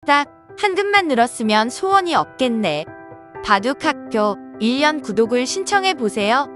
딱 한 급만 늘었으면 소원이 없겠네. 바둑학교 1년 구독을 신청해 보세요.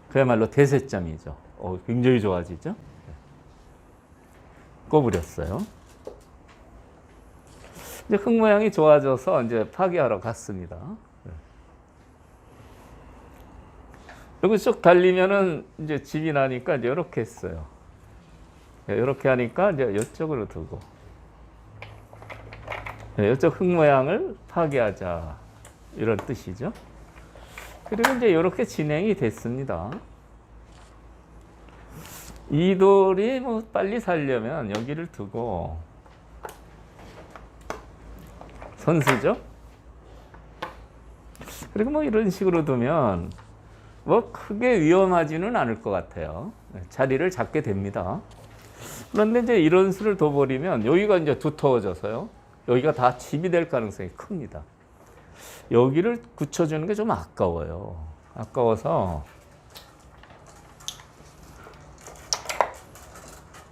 그야말로 대세점이죠. 굉장히 좋아지죠. 꼬부렸어요. 이제 흙 모양이 좋아져서 이제 파괴하러 갔습니다. 여기 쭉 달리면은 이제 집이 나니까 이제 이렇게 했어요. 이렇게 하니까 이제 이쪽으로 두고 이쪽 흙 모양을 파괴하자 이런 뜻이죠. 그리고 이제 이렇게 진행이 됐습니다. 이 돌이 뭐 빨리 살려면 여기를 두고 선수죠. 그리고 뭐 이런 식으로 두면 뭐 크게 위험하지는 않을 것 같아요. 자리를 잡게 됩니다. 그런데 이제 이런 수를 둬버리면 여기가 이제 두터워져서요. 여기가 다 집이 될 가능성이 큽니다. 여기를 굳혀주는 게 좀 아까워요. 아까워서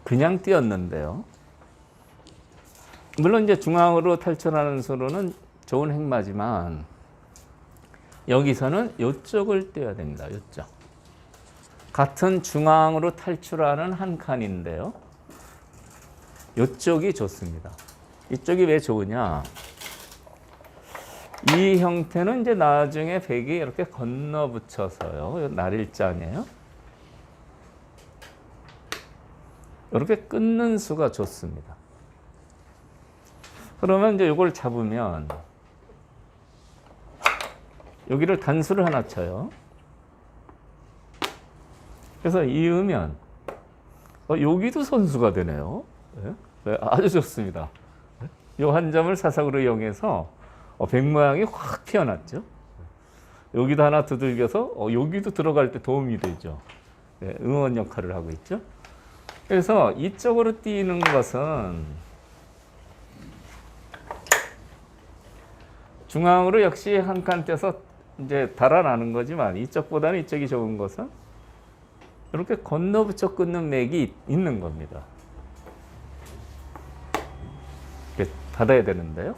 그냥 띄었는데요. 물론 이제 중앙으로 탈출하는 수로는 좋은 행마지만 여기서는 이쪽을 띄어야 됩니다. 이쪽. 같은 중앙으로 탈출하는 한 칸인데요. 이쪽이 좋습니다. 이쪽이 왜 좋으냐? 이 형태는 이제 나중에 백이 이렇게 건너 붙여서요. 날일장이에요. 이렇게 끊는 수가 좋습니다. 그러면 이제 이걸 잡으면 여기를 단수를 하나 쳐요. 그래서 이으면 여기도 선수가 되네요. 네, 아주 좋습니다. 이 한 점을 사석으로 이용해서 백 모양이 확 튀어났죠. 여기도 하나 두들겨서 여기도 들어갈 때 도움이 되죠. 네, 응원 역할을 하고 있죠. 그래서 이쪽으로 뛰는 것은 중앙으로 역시 한 칸 떼서 이제 달아나는 거지만 이쪽보다는 이쪽이 좋은 것은 이렇게 건너붙여 끊는 맥이 있는 겁니다. 이렇게 닫아야 되는데요.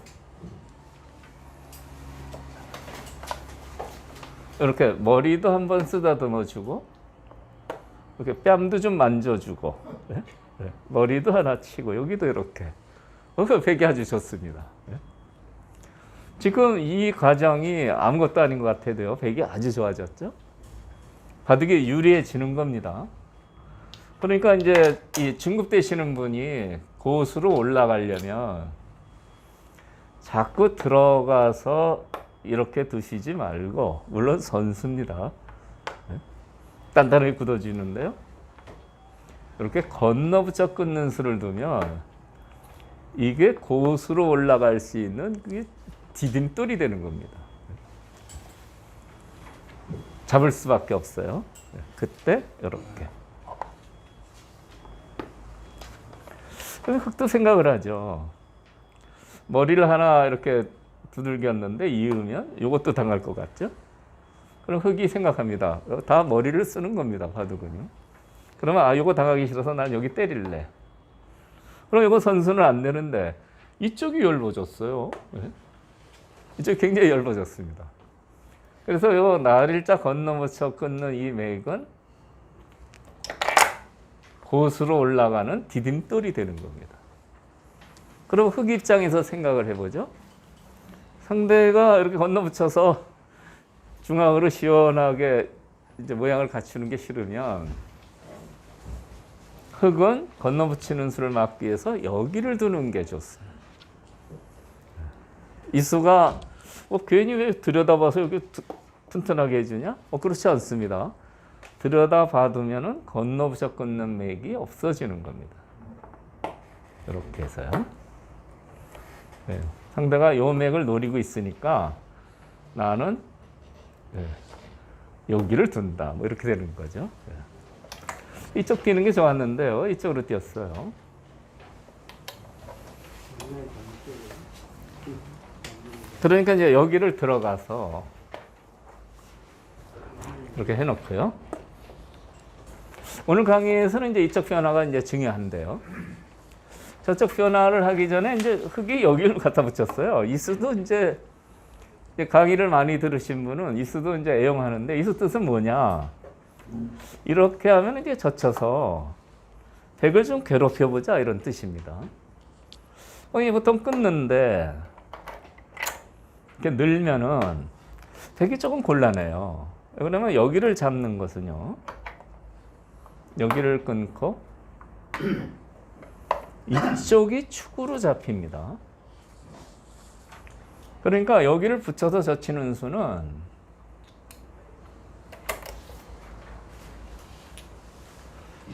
이렇게 머리도 한번 쓰다듬어 주고 이렇게 뺨도 좀 만져주고 네? 네. 머리도 하나 치고 여기도 이렇게 백이 아주 좋습니다. 네? 지금 이 과정이 아무것도 아닌 것 같아도요. 백이 아주 좋아졌죠. 바둑이 유리해지는 겁니다. 그러니까 이제 이 중급되시는 분이 고수로 올라가려면 자꾸 들어가서 이렇게 두시지 말고, 물론 선수입니다. 단단하게 굳어지는데요. 이렇게 건너붙여 끊는 수를 두면 이게 고수로 올라갈 수 있는 그게 디딤돌이 되는 겁니다. 잡을 수밖에 없어요. 그때 이렇게. 그럼 흙도 생각을 하죠. 머리를 하나 이렇게 두들겼는데 이으면 이것도 당할 것 같죠? 그럼 흙이 생각합니다. 다 머리를 쓰는 겁니다. 바둑은요. 그러면 이거 당하기 싫어서 난 여기 때릴래. 그럼 이거 선수는 안 되는데 이쪽이 넓어졌어요. 이쪽이 굉장히 넓어졌습니다. 그래서 이 날일자 건너붙여 끊는 이 맥은 고수로 올라가는 디딤돌이 되는 겁니다. 그럼 흙 입장에서 생각을 해보죠. 상대가 이렇게 건너붙여서 중앙으로 시원하게 이제 모양을 갖추는 게 싫으면 흙은 건너붙이는 수를 막기 위해서 여기를 두는 게 좋습니다. 이 수가 괜히 왜 들여다봐서 여기 튼튼하게 해주냐? 그렇지 않습니다. 들여다봐두면은 건너붙여 끊는 맥이 없어지는 겁니다. 이렇게 해서요. 네. 상대가 요 맥을 노리고 있으니까 나는 여기를 둔다. 뭐 이렇게 되는 거죠. 이쪽 뛰는 게 좋았는데요. 이쪽으로 뛰었어요. 그러니까 이제 여기를 들어가서 이렇게 해놓고요. 오늘 강의에서는 이제 이쪽 변화가 이제 중요한데요. 저쪽 변화를 하기 전에 이제 흙이 여기를 갖다 붙였어요. 이수도 이제 강의를 많이 들으신 분은 이수도 이제 애용하는데 이수 뜻은 뭐냐? 이렇게 하면 이제 젖혀서 백을 좀 괴롭혀 보자 이런 뜻입니다. 이 보통 끊는데 이렇게 늘면은 백이 조금 곤란해요. 그러면 여기를 잡는 것은요. 여기를 끊고 이쪽이 축으로 잡힙니다. 그러니까 여기를 붙여서 젖히는 수는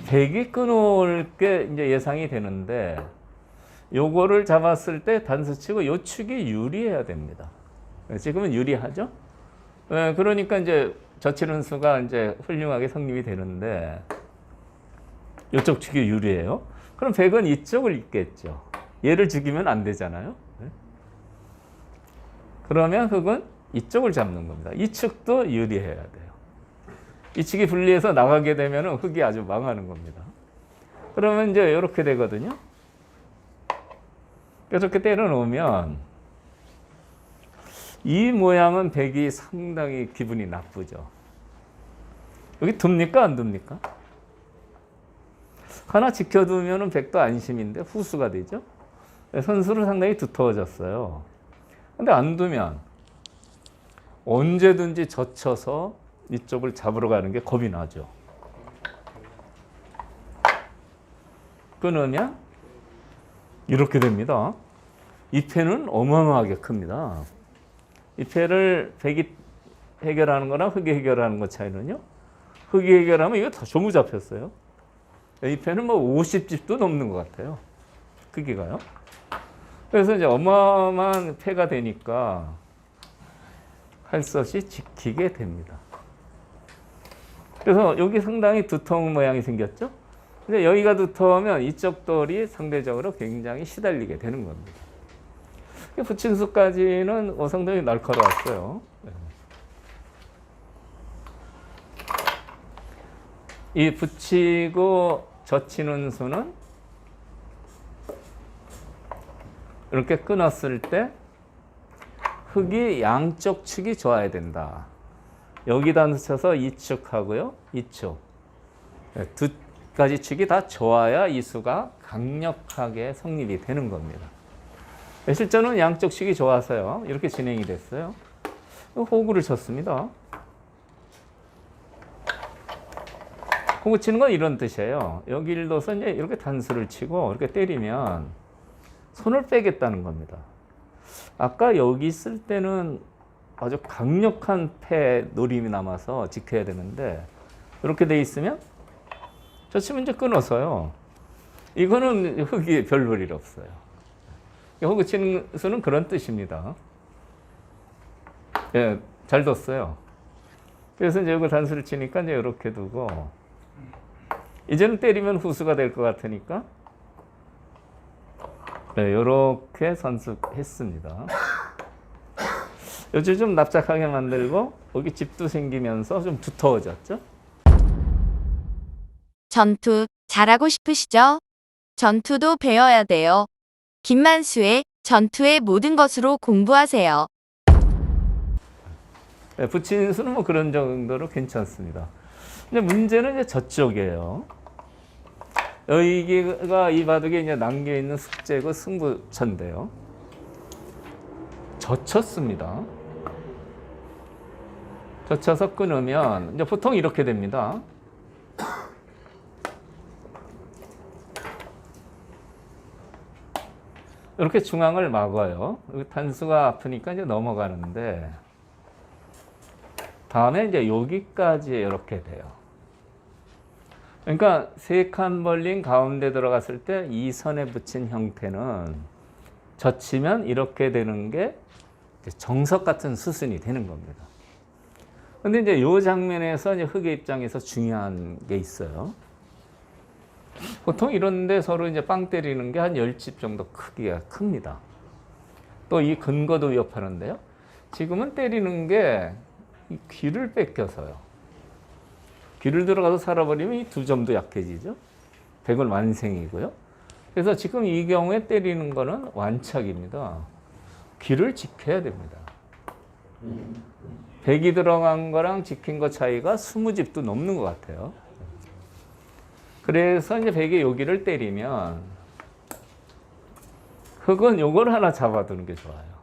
백이 끊어올 게 이제 예상이 되는데 요거를 잡았을 때 단수치고 요 축이 유리해야 됩니다. 지금은 유리하죠? 그러니까 이제 젖히는 수가 이제 훌륭하게 성립이 되는데 이쪽 축이 유리해요. 그럼 백은 이쪽을 잇겠죠. 얘를 죽이면 안 되잖아요. 그러면 흙은 이쪽을 잡는 겁니다. 이 축도 유리해야 돼요. 이 축이 분리해서 나가게 되면 흙이 아주 망하는 겁니다. 그러면 이제 이렇게 되거든요. 이렇게 때려 놓으면 이 모양은 백이 상당히 기분이 나쁘죠. 여기 둡니까 안 둡니까? 하나 지켜두면 백도 안심인데 후수가 되죠. 선수는 상당히 두터워졌어요. 근데 안 두면 언제든지 젖혀서 이쪽을 잡으러 가는 게 겁이 나죠. 끊으면 이렇게 됩니다. 이 패는 어마어마하게 큽니다. 이 패를 백이 해결하는 거랑 흙이 해결하는 것 차이는요. 흙이 해결하면 이거 다 전부 잡혔어요. 이 패는 뭐 50집도 넘는 것 같아요. 크기가요. 그래서 이제 어마어마한 패가 되니까 할 수 없이 지키게 됩니다. 그래서 여기 상당히 두터운 모양이 생겼죠. 근데 여기가 두터우면 이쪽 돌이 상대적으로 굉장히 시달리게 되는 겁니다. 부친수까지는 상당히 날카로웠어요. 이 붙이고 젖히는 수는 이렇게 끊었을 때 흙이 양쪽 축이 좋아야 된다. 여기다 붙여서 이 축하고요, 이 축. 두 가지 축이 다 좋아야 이 수가 강력하게 성립이 되는 겁니다. 실제로는 양쪽 축이 좋아서요. 이렇게 진행이 됐어요. 호구를 쳤습니다. 호구 치는 건 이런 뜻이에요. 여기를 둬서 이제 이렇게 단수를 치고 이렇게 때리면 손을 빼겠다는 겁니다. 아까 여기 있을 때는 아주 강력한 패 노림이 남아서 지켜야 되는데 이렇게 돼 있으면 저 치면 이제 끊어서요. 이거는 흙이 별 볼 일 없어요. 호구 치는 수는 그런 뜻입니다. 예, 잘 뒀어요. 그래서 이제 이걸 단수를 치니까 이제 이렇게 두고 이제는 때리면 후수가 될 것 같으니까 네, 이렇게 선수했습니다. 요즘 좀 납작하게 만들고 여기 집도 생기면서 좀 두터워졌죠. 전투 잘하고 싶으시죠? 전투도 배워야 돼요. 김만수의 전투의 모든 것으로 공부하세요. 네, 붙인 수는 뭐 그런 정도로 괜찮습니다. 근데 문제는 이제 저쪽이에요. 여기가 이 바둑에 이제 남겨 있는 숙제고 승부처인데요. 젖혔습니다. 젖혀서 끊으면 이제 보통 이렇게 됩니다. 이렇게 중앙을 막아요. 단수가 아프니까 이제 넘어가는데 다음에 이제 여기까지 이렇게 돼요. 그러니까 세 칸 벌린 가운데 들어갔을 때 이 선에 붙인 형태는 젖히면 이렇게 되는 게 정석 같은 수순이 되는 겁니다. 근데 이제 이 장면에서 이제 흙의 입장에서 중요한 게 있어요. 보통 이런데 서로 이제 빵 때리는 게 한 10집 정도 크기가 큽니다. 또 이 근거도 위협하는데요. 지금은 때리는 게 이 귀를 뺏겨서요. 귀를 들어가서 살아버리면 이 두 점도 약해지죠. 백은 완생이고요. 그래서 지금 이 경우에 때리는 거는 완착입니다. 귀를 지켜야 됩니다. 100이 들어간 거랑 지킨 거 차이가 20집도 넘는 것 같아요. 그래서 이제 100의 여기를 때리면 흙은 요걸 하나 잡아두는 게 좋아요.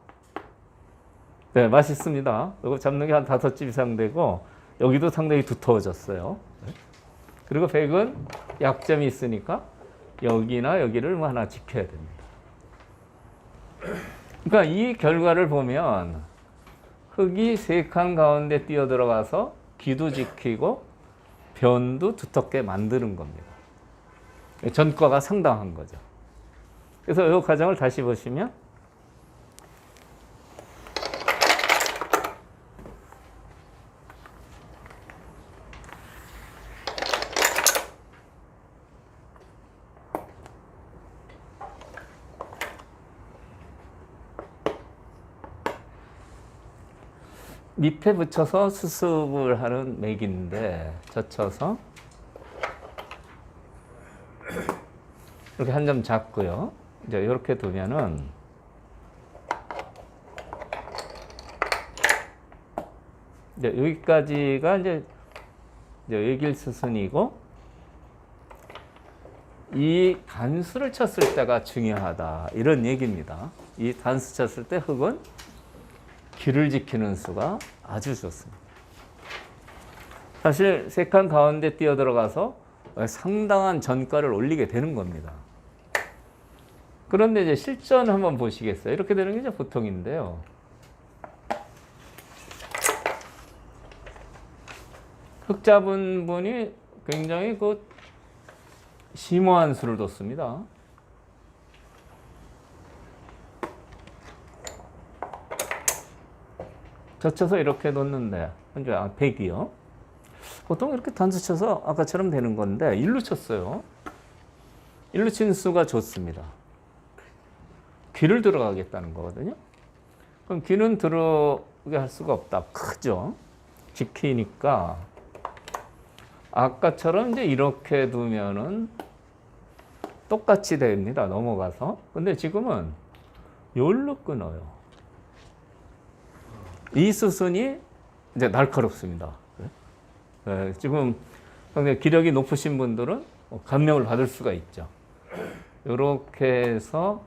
네, 맛있습니다. 이거 잡는 게 한 5집 이상 되고 여기도 상당히 두터워졌어요. 그리고 100은 약점이 있으니까 여기나 여기를 뭐 하나 지켜야 됩니다. 그러니까 이 결과를 보면 흙이 3칸 가운데 뛰어 들어가서 귀도 지키고 변도 두텁게 만드는 겁니다. 전과가 상당한 거죠. 그래서 이 과정을 다시 보시면 밑에 붙여서 수습을 하는 맥인데 젖혀서 이렇게 한 점 잡고요. 이제 이렇게 두면은 이제 여기까지가 이제 여길 수순이고 이 단수를 쳤을 때가 중요하다 이런 얘기입니다. 이 단수 쳤을 때 흙은 귀를 지키는 수가 아주 좋습니다. 사실 3칸 가운데 뛰어 들어가서 상당한 전가를 올리게 되는 겁니다. 그런데 이제 실전 한번 보시겠어요? 이렇게 되는 게 이제 보통인데요. 흙 잡은 분이 굉장히 그 심오한 수를 뒀습니다. 젖혀서 이렇게 놓는데 현재 100이요. 보통 이렇게 단수 쳐서 아까처럼 되는 건데 일루 쳤어요. 일루 친 수가 좋습니다. 귀를 들어가겠다는 거거든요. 그럼 귀는 들어오게 할 수가 없다. 크죠. 지키니까 아까처럼 이제 이렇게 두면은 똑같이 됩니다. 넘어가서. 근데 지금은 여기로 끊어요. 이 수순이 이제 날카롭습니다. 네, 지금 상당히 기력이 높으신 분들은 감명을 받을 수가 있죠. 이렇게 해서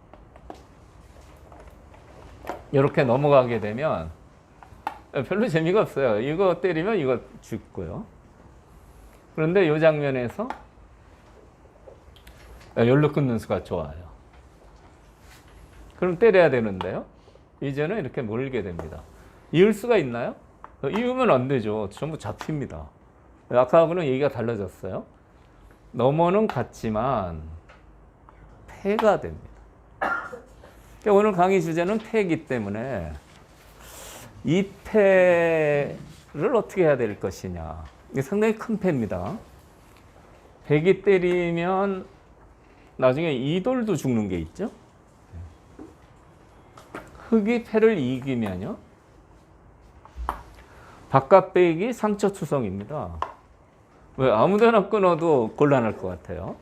이렇게 넘어가게 되면 별로 재미가 없어요. 이거 때리면 이거 죽고요. 그런데 이 장면에서 여기로 끊는 수가 좋아요. 그럼 때려야 되는데요. 이제는 이렇게 몰게 됩니다. 이을 수가 있나요? 이으면 안 되죠. 전부 잡힙니다. 아까하고는 얘기가 달라졌어요. 넘어는 같지만 패가 됩니다. 그러니까 오늘 강의 주제는 패이기 때문에 이 패를 어떻게 해야 될 것이냐. 이게 상당히 큰 패입니다. 100이 때리면 나중에 이돌도 죽는 게 있죠. 흙이 패를 이기면요. 바깥백이 상처투성입니다. 왜 아무데나 끊어도 곤란할 것 같아요.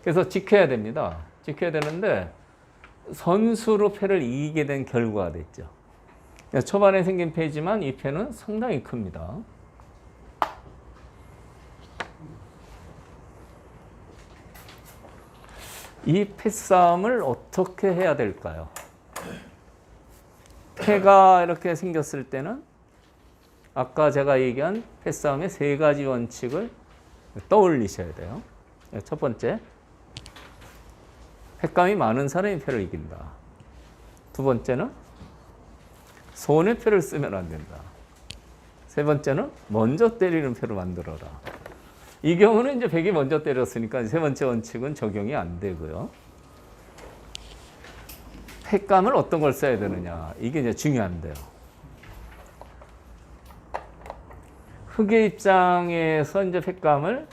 그래서 지켜야 됩니다. 지켜야 되는데 선수로 패를 이기게 된 결과가 됐죠. 초반에 생긴 패지만 이 패는 상당히 큽니다. 이 패싸움을 어떻게 해야 될까요? 패가 이렇게 생겼을 때는 아까 제가 얘기한 패싸움의 3가지 원칙을 떠올리셔야 돼요. 첫 번째, 패감이 많은 사람이 패를 이긴다. 두 번째는 손에 패를 쓰면 안 된다. 세 번째는 먼저 때리는 패로 만들어라. 이 경우는 이제 100이 먼저 때렸으니까 세 번째 원칙은 적용이 안 되고요. 패감을 어떤 걸 써야 되느냐. 이게 이제 중요한데요. 흙의 입장에서 이제 패감을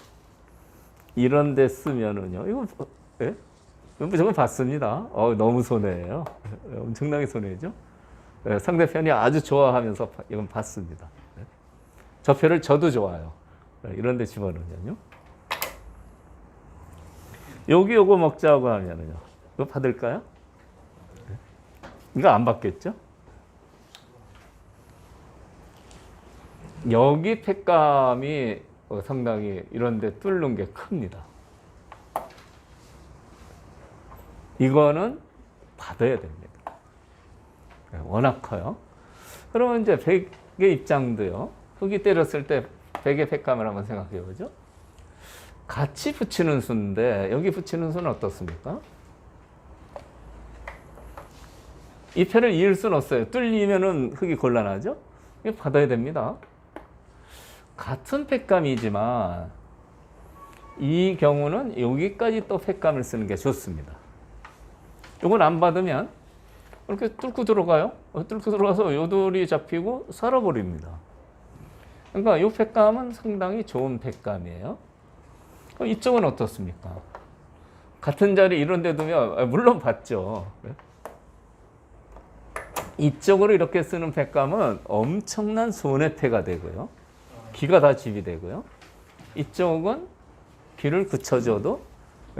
이런 데 쓰면은요. 이거, 예? 저거 봤습니다. 너무 손해예요. 엄청나게 손해죠. 예, 상대편이 아주 좋아하면서 이건 봤습니다. 예? 저 표를 저도 좋아요. 예, 이런 데 집어넣으면요. 여기 요거 먹자고 하면은요. 이거 받을까요? 이거 안 받겠죠? 여기 팩감이 상당히 이런데 뚫는 게 큽니다. 이거는 받아야 됩니다. 워낙 커요. 그러면 이제 백의 입장도요. 흙이 때렸을 때 백의 팩감을 한번 생각해 보죠. 같이 붙이는 수인데 여기 붙이는 수는 어떻습니까? 이 편을 이을 수는 없어요. 뚫리면은 흙이 곤란하죠? 이거 받아야 됩니다. 같은 팩감이지만 이 경우는 여기까지 또 팩감을 쓰는 게 좋습니다. 이건 안 받으면 이렇게 뚫고 들어가요. 뚫고 들어가서 요돌이 잡히고 살아버립니다. 그러니까 이 팩감은 상당히 좋은 팩감이에요. 이쪽은 어떻습니까? 같은 자리 이런 데 두면 물론 받죠. 이쪽으로 이렇게 쓰는 팩감은 엄청난 손해패가 되고요. 기가 다 지비되고요. 이쪽은 기를 그쳐줘도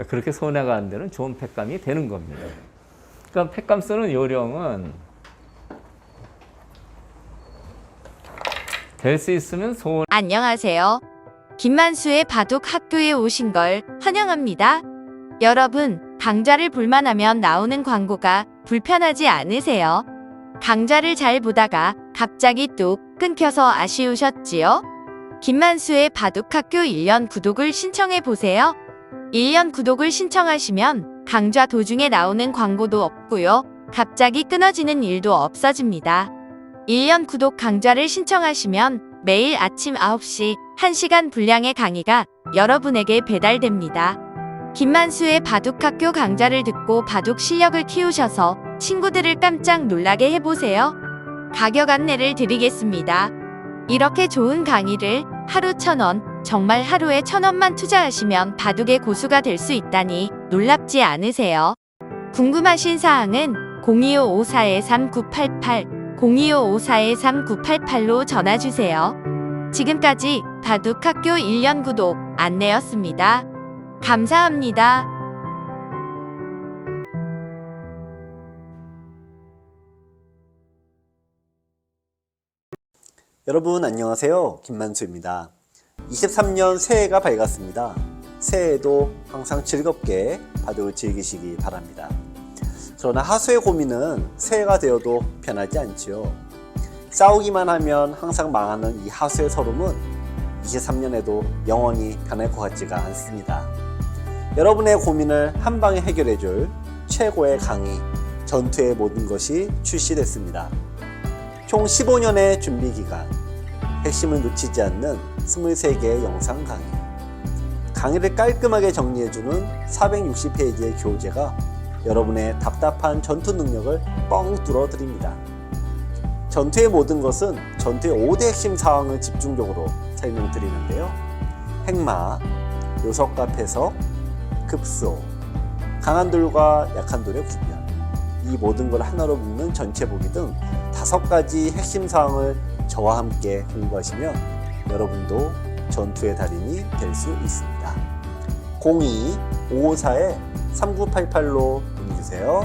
그렇게 손해가 안 되는 좋은 팩감이 되는 겁니다. 그러니까 팩감 쓰는 요령은 될 수 있으면 손. 안녕하세요. 김만수의 바둑 학교에 오신 걸 환영합니다. 여러분, 강좌를 볼만하면 나오는 광고가 불편하지 않으세요? 강좌를 잘 보다가 갑자기 뚝 끊겨서 아쉬우셨지요? 김만수의 바둑학교 1년 구독을 신청해 보세요. 1년 구독을 신청하시면 강좌 도중에 나오는 광고도 없고요. 갑자기 끊어지는 일도 없어집니다. 1년 구독 강좌를 신청하시면 매일 아침 9시 1시간 분량의 강의가 여러분에게 배달됩니다. 김만수의 바둑학교 강좌를 듣고 바둑 실력을 키우셔서 친구들을 깜짝 놀라게 해보세요. 가격 안내를 드리겠습니다. 이렇게 좋은 강의를 하루 1,000원, 정말 하루에 1,000원만 투자하시면 바둑의 고수가 될 수 있다니 놀랍지 않으세요? 궁금하신 사항은 02554-3988, 02554-3988로 전화주세요. 지금까지 바둑학교 1년 구독 안내였습니다. 감사합니다. 여러분 안녕하세요. 김만수입니다. 23년 새해가 밝았습니다. 새해에도 항상 즐겁게 바둑을 즐기시기 바랍니다. 그러나 하수의 고민은 새해가 되어도 변하지 않지요. 싸우기만 하면 항상 망하는 이 하수의 서름은 23년에도 영원히 변할 것 같지가 않습니다. 여러분의 고민을 한 방에 해결해줄 최고의 강의, 전투의 모든 것이 출시됐습니다. 총 15년의 준비 기간, 핵심을 놓치지 않는 23개의 영상 강의, 강의를 깔끔하게 정리해주는 460페이지의 교재가 여러분의 답답한 전투 능력을 뻥 뚫어드립니다. 전투의 모든 것은 전투의 5대 핵심 사항을 집중적으로 설명드리는데요. 핵마, 요석과 패석, 급소, 강한 돌과 약한 돌의 구별, 이 모든 걸 하나로 묶는 전체 보기 등 5가지 핵심 사항을 저와 함께 공부하시면 여러분도 전투의 달인이 될 수 있습니다. 02-554-3988로 문의주세요.